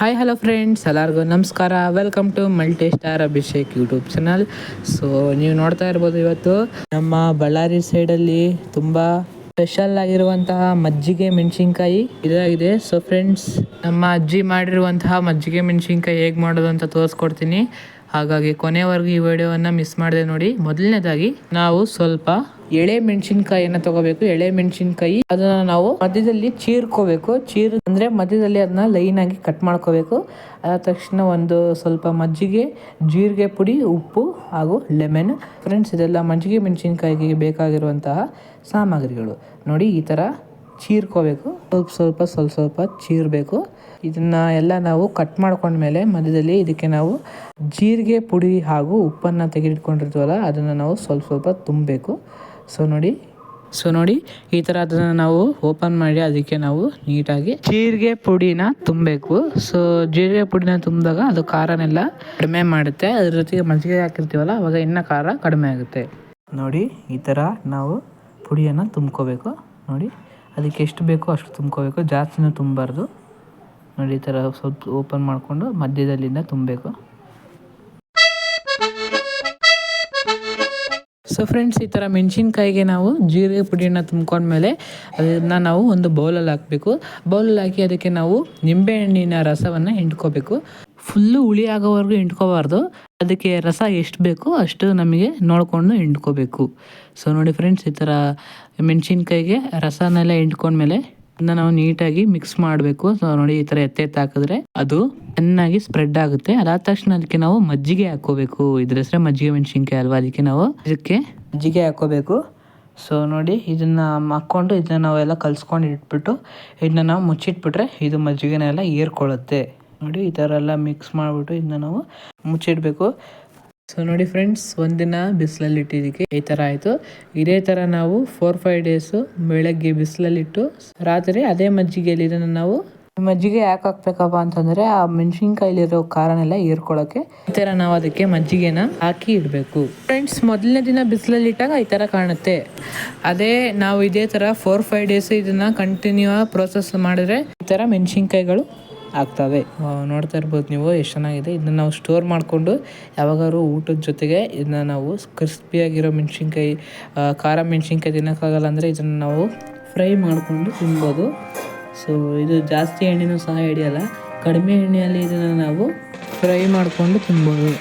Hi hello friends, ಎಲ್ಲರಿಗೂ ನಮಸ್ಕಾರ. Welcome to multi star Abhishek YouTube channel. So ನೀವು ನೋಡ್ತಾ ಇರ್ಬೋದು, ಇವತ್ತು ನಮ್ಮ ಬಳ್ಳಾರಿ ಸೈಡಲ್ಲಿ ತುಂಬ ಸ್ಪೆಷಲ್ ಆಗಿರುವಂತಹ ಮಜ್ಜಿಗೆ ಮೆಣಸಿನ್ಕಾಯಿ ಇದಾಗಿದೆ. ಸೊ ಫ್ರೆಂಡ್ಸ್, ನಮ್ಮ ಅಜ್ಜಿ ಮಾಡಿರುವಂತಹ ಮಜ್ಜಿಗೆ ಮೆಣಸಿನ್ಕಾಯಿ ಹೇಗೆ ಮಾಡೋದು ಅಂತ ತೋರಿಸ್ಕೊಡ್ತೀನಿ. ಹಾಗಾಗಿ ಕೊನೆವರೆಗೂ ಈ ವಿಡಿಯೋವನ್ನು ಮಿಸ್ ಮಾಡದೆ ನೋಡಿ. ಮೊದಲನೇದಾಗಿ ನಾವು ಸ್ವಲ್ಪ ಎಳೆ ಮೆಣಸಿನ್ಕಾಯಿಯನ್ನು ತಗೋಬೇಕು. ಎಳೆ ಮೆಣಸಿನ್ಕಾಯಿ ಅದನ್ನ ನಾವು ಮಧ್ಯದಲ್ಲಿ ಚೀರ್ಕೋಬೇಕು. ಅಂದ್ರೆ ಮಧ್ಯದಲ್ಲಿ ಅದನ್ನ ಲೈನ್ ಆಗಿ ಕಟ್ ಮಾಡ್ಕೋಬೇಕು. ಅದಾದ ತಕ್ಷಣ ಒಂದು ಸ್ವಲ್ಪ ಮಜ್ಜಿಗೆ, ಜೀರಿಗೆ ಪುಡಿ, ಉಪ್ಪು ಹಾಗೂ ಲೆಮನ್. ಫ್ರೆಂಡ್ಸ್, ಇದೆಲ್ಲ ಮಜ್ಜಿಗೆ ಮೆಣಸಿನ್ಕಾಯಿಗೆ ಬೇಕಾಗಿರುವಂತಹ ಸಾಮಗ್ರಿಗಳು. ನೋಡಿ, ಈ ಥರ ಚೀರ್ಕೋಬೇಕು. ಸ್ವಲ್ಪ ಚೀರಬೇಕು. ಇದನ್ನ ಎಲ್ಲ ನಾವು ಕಟ್ ಮಾಡ್ಕೊಂಡ್ಮೇಲೆ ಮಧ್ಯದಲ್ಲಿ ಇದಕ್ಕೆ ನಾವು ಜೀರಿಗೆ ಪುಡಿ ಹಾಗೂ ಉಪ್ಪನ್ನು ತೆಗೆದಿಟ್ಕೊಂಡಿರ್ತೀವಲ್ಲ, ಅದನ್ನು ನಾವು ಸ್ವಲ್ಪ ತುಂಬಬೇಕು. ಸೊ ನೋಡಿ ಈ ಥರ ಅದನ್ನು ನಾವು ಓಪನ್ ಮಾಡಿ ಅದಕ್ಕೆ ನಾವು ನೀಟಾಗಿ ಜೀರಿಗೆ ಪುಡಿನ ತುಂಬಬೇಕು. ಸೊ ಜೀರಿಗೆ ಪುಡಿನ ತುಂಬಿದಾಗ ಅದು ಖಾರನೆಲ್ಲ ಕಡಿಮೆ ಮಾಡುತ್ತೆ. ಅದ್ರ ಜೊತೆಗೆ ಮಜ್ಜಿಗೆ ಹಾಕಿರ್ತೀವಲ್ಲ, ಅವಾಗ ಇನ್ನೂ ಖಾರ ಕಡಿಮೆ ಆಗುತ್ತೆ. ನೋಡಿ, ಈ ಥರ ನಾವು ಪುಡಿಯನ್ನು ತುಂಬ್ಕೋಬೇಕು. ನೋಡಿ, ಅದಕ್ಕೆ ಎಷ್ಟು ಬೇಕೋ ಅಷ್ಟು ತುಂಬ್ಕೋಬೇಕು, ಜಾಸ್ತಿನೂ ತುಂಬಬಾರ್ದು. ನೋಡಿ, ಈ ಥರ ಸ್ವಲ್ಪ ಓಪನ್ ಮಾಡಿಕೊಂಡು ಮಧ್ಯದಲ್ಲಿಂದ ತುಂಬಬೇಕು. ಸೊ ಫ್ರೆಂಡ್ಸ್, ಈ ಥರ ಮೆಣಸಿನ್ಕಾಯಿಗೆ ನಾವು ಜೀರಿಗೆ ಪುಡಿಯನ್ನು ತುಂಬ್ಕೊಂಡ್ಮೇಲೆ ಅದನ್ನು ನಾವು ಒಂದು ಬೌಲಲ್ಲಿ ಹಾಕಬೇಕು. ಬೌಲಲ್ಲಿ ಹಾಕಿ ಅದಕ್ಕೆ ನಾವು ನಿಂಬೆಹಣ್ಣಿನ ರಸವನ್ನು ಹಿಂಡ್ಕೋಬೇಕು. ಫುಲ್ಲು ಹುಳಿ ಆಗೋವರೆಗೂ ಹಿಂಡ್ಕೋಬಾರ್ದು. ಅದಕ್ಕೆ ರಸ ಎಷ್ಟು ಬೇಕೋ ಅಷ್ಟು ನಮಗೆ ನೋಡಿಕೊಂಡು ಹಿಂಡ್ಕೋಬೇಕು. ಸೊ ನೋಡಿ ಫ್ರೆಂಡ್ಸ್, ಈ ಥರ ಮೆಣಸಿನ್ಕಾಯಿಗೆ ರಸನೆಲ್ಲ ಹಿಂಡ್ಕೊಂಡ್ಮೇಲೆ ಅದನ್ನ ನಾವು ನೀಟಾಗಿ ಮಿಕ್ಸ್ ಮಾಡಬೇಕು. ಸೊ ನೋಡಿ, ಈ ಥರ ಎತ್ತೆತ್ತು ಹಾಕಿದ್ರೆ ಅದು ಚೆನ್ನಾಗಿ ಸ್ಪ್ರೆಡ್ ಆಗುತ್ತೆ. ಅದಾದ ತಕ್ಷಣ ಅದಕ್ಕೆ ನಾವು ಮಜ್ಜಿಗೆ ಹಾಕೋಬೇಕು. ಇದ್ರ ಹೆಸರೇ ಮಜ್ಜಿಗೆ ಮೆಣಸಿನ್ಕಾಯಿ ಅಲ್ವಾ, ಅದಕ್ಕೆ ನಾವು ಇದಕ್ಕೆ ಮಜ್ಜಿಗೆ ಹಾಕೋಬೇಕು. ಸೊ ನೋಡಿ, ಇದನ್ನ ಹಾಕ್ಕೊಂಡು ಇದನ್ನ ನಾವೆಲ್ಲ ಕಲ್ಸ್ಕೊಂಡು ಇಟ್ಬಿಟ್ಟು ಇದನ್ನ ನಾವು ಮುಚ್ಚಿಟ್ಬಿಟ್ರೆ ಇದು ಮಜ್ಜಿಗೆನೆಲ್ಲ ಹೀರ್ಕೊಳ್ಳುತ್ತೆ. ನೋಡಿ, ಈ ಥರ ಎಲ್ಲ ಮಿಕ್ಸ್ ಮಾಡಿಬಿಟ್ಟು ಇದನ್ನ ನಾವು ಮುಚ್ಚಿಡಬೇಕು. ಸೊ ನೋಡಿ ಫ್ರೆಂಡ್ಸ್, ಒಂದಿನ ಬಿಸಿಲಲ್ಲಿ ಇಟ್ಟಿದ್ದಕ್ಕೆ ಈ ಥರ ಆಯಿತು. ಇದೇ ಥರ ನಾವು 4-5 ಡೇಸು ಬೆಳಗ್ಗೆ ಬಿಸಿಲಲ್ಲಿಟ್ಟು ರಾತ್ರಿ ಅದೇ ಮಜ್ಜಿಗೆಯಲ್ಲಿ ಇದನ್ನು ನಾವು ಮಜ್ಜಿಗೆ ಯಾಕೆ ಹಾಕ್ಬೇಕಪ್ಪ ಅಂತಂದರೆ ಆ ಮೆಣಸಿನ್ಕಾಯಿಲಿರೋ ಖಾರನೆಲ್ಲ ಹೀರ್ಕೊಳ್ಳೋಕ್ಕೆ ಈ ಥರ ನಾವು ಅದಕ್ಕೆ ಮಜ್ಜಿಗೆನ ಹಾಕಿ ಇಡಬೇಕು. ಫ್ರೆಂಡ್ಸ್, ಮೊದಲನೇ ದಿನ ಬಿಸಿಲಲ್ಲಿ ಇಟ್ಟಾಗ ಈ ಥರ ಕಾಣುತ್ತೆ. ಅದೇ ನಾವು ಇದೇ ಥರ 4-5 ಡೇಸ್ ಇದನ್ನು ಕಂಟಿನ್ಯೂ ಪ್ರೋಸೆಸ್ ಮಾಡಿದ್ರೆ ಈ ಥರ ಮೆಣಸಿನ್ಕಾಯಿಗಳು ಆಗ್ತವೆ. ನೋಡ್ತಾ ಇರ್ಬೋದು ನೀವು, ಎಷ್ಟು ಚೆನ್ನಾಗಿದೆ. ಇದನ್ನ ನಾವು ಸ್ಟೋರ್ ಮಾಡಿಕೊಂಡು ಯಾವಾಗಾದ್ರು ಊಟದ ಜೊತೆಗೆ ಇದನ್ನ ನಾವು ಕ್ರಿಸ್ಪಿಯಾಗಿರೋ ಮೆಣಸಿನ್ಕಾಯಿ, ಖಾರ ಮೆಣಸಿನ್ಕಾಯಿ ತಿನ್ನೋಕ್ಕಾಗಲ್ಲ ಅಂದರೆ ಇದನ್ನು ನಾವು ಫ್ರೈ ಮಾಡಿಕೊಂಡು ತಿನ್ಬೋದು. ಸೊ ಇದು ಜಾಸ್ತಿ ಎಣ್ಣೆನೂ ಸಹ ಹಿಡಿಯಲ್ಲ. ಕಡಿಮೆ ಎಣ್ಣೆಯಲ್ಲಿ ಇದನ್ನು ನಾವು ಫ್ರೈ ಮಾಡಿಕೊಂಡು ತಿನ್ಬೋದು.